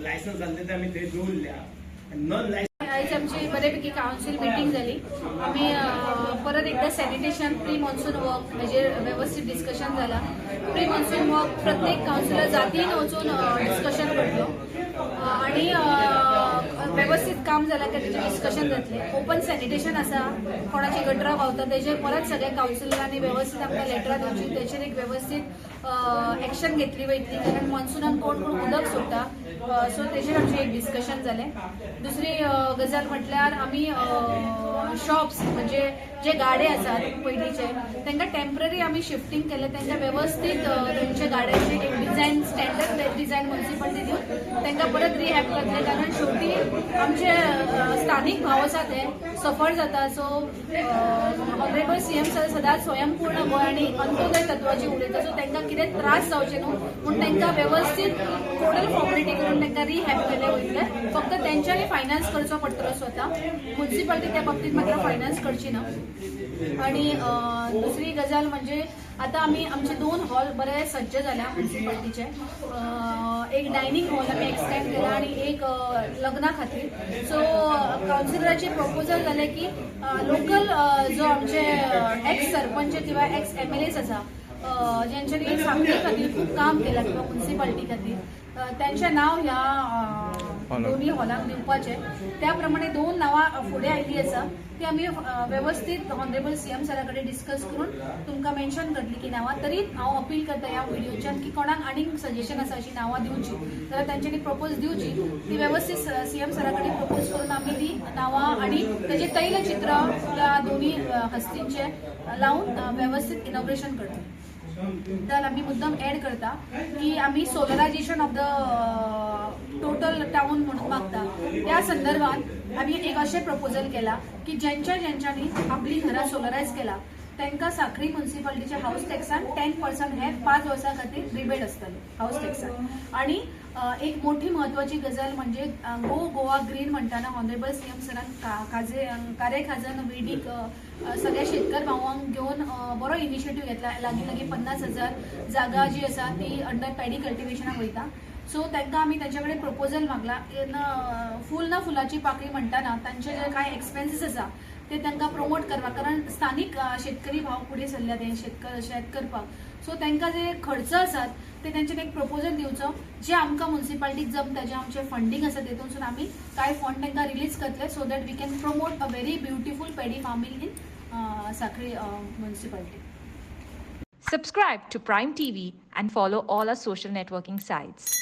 Licence झाले तर आम्ही ते जोडल्या नॉन आज आमची बऱ्यापैकी काउन्सिल मीटिंग झाली. आम्ही परत एकदा सॅनिटेशन प्री मॉन्सून वर्क म्हणजे व्यवस्थित डिस्कशन झालं. प्री मॉन्सून वर्क प्रत्येक काउन्सिलर जातीन वचून डिस्कशन करतो आणि व्यवस्थित काम झालं का त्याचे डिस्कशन जातले. ओपन सॅनिटेशन असा कोणाची गटरा व्हावता त्याचे परत सगळ्या काउन्सिलरांनी व्यवस्थित आपल्या लेटरा दिवची त्याचेर एक व्यवस्थित ॲक्शन घेतली वयतली कारण मॉन्सूनान कोण कोण उदक सोडटा सो तेचेर आमचे एक डिस्कशन जालें. दुसरी गजाल म्हटल्यार आमी शॉप्स म्हणजे जे गाडे आसात पयलींचे तांकां टेम्पररी आमी शिफ्टिंग केलें. तांकां व्यवस्थित तेंच्या गाड्यांचे एक डिझायन स्टँडर्ड डिझायन म्युन्सिपालिटी दिवन तांकां परत रिहॅब करतले कारण शेवटी आमचे स्थानीक भाव आसा ते सफर जाता. सो ऑनरेबल सीएम सदांच स्वयंपूर्ण गोंय आनी अंत्योदय तत्वाची उलयता. सो तांकां कितें त्रास जावचे न्हू पूण तांकां व्यवस्थित टोटल फॉर्मेलिटी करून तांकां रिहॅब केले वयतले. फक्त तेंच्यांनी फायनान्स करचो पडटलो स्वता म्युन्सिपालिटी त्या बाबतीत मात्र फायनान्स करची ना. आणि दुसरी गजाल म्हणजे आता आम्ही आमचे 2 हॉल बरे सज्ज झाल्या म्युन्सिपालिटीचे. एक डायनिंग हॉल आम्ही एक्सटेंड केला आणि एक लग्ना खातीर. सो काउन्सिलराचे प्रपोजल झाले की लोकल जो आमचे एक्स सरपंच किंवा एक्स MLAs आसा ज्यांच्यानी सांगली खातीर खूप काम केलं किंवा म्युन्सिपालिटी खातीर त्यांचे नाव ह्या दोन्ही हॉलांक दिवपाचे. त्या प्रमाणे 2 नावां फुडें आयिल्लीं आसा ती आमी व्यवस्थित ऑनरेबल सीएम सरा कडेन डिस्कस करून तुमकां मेन्शन करतली की नावां. तरी हांव अपील करता ह्या व्हिडिओच्यान की कोणाक आनीक सजेशन आसा अशी नावां दिवची जाल्यार तांच्यांनी प्रपोज दिवची ती व्यवस्थित सीएम सरा कडेन प्रपोज करून आमी ती नावां आणि तेजे तैलचित्र त्या दोन्ही हस्तींचे लावून व्यवस्थित इनॉग्रेशन करता. तर आम्ही मुद्दाम ऍड करता की आम्ही solarization of the total town म्हणून मागता. त्या संदर्भात आम्ही एक असे प्रपोजल केला की ज्यांच्यांनी आपली घरां सोलरायज केला तांकां सांखळी म्युन्सिपालिटीच्या हाऊस टॅक्सान 10% हे 5 वर्सां खातीर रिबेट आसतले हाऊस टॅक्सान. आणि एक मोठी महत्वाची गजाल म्हणजे गो गोवा ग्रीन म्हणटाना ऑनरेबल सीएम सरान कारे खाजन वेडीक सगळ्या शेतकार भावांक घेऊन बरो इनिशिएटिव्ह घेतला. लागीं 50,000 जागा जी आसा ती अंडर पॅडी कल्टिवेशनाक वयता. सो तांकां आमी तांचे कडेन प्रपोजल मागला फूल ना फुलाची पाकळी म्हणटाना तांचे जे कांय एक्सपेन्सीस आसा ते तांकां प्रमोट करपाक कारण स्थानीक शेतकरी भाव फुडें सरल्या ते शेत करपाक. सो तांकां जे खर्च आसात ते तांच्यानी एक प्रपोजल दिवचो जे आमकां म्युन्सिपालिटीक जमता जे आमचे फंडींग आसा तेतूनसून आमी कांय फंड तांकां रिलीज करतले so that we can promote a very beautiful paddy farming in Sankhali municipality. Subscribe to Prime TV and follow all our social networking sites.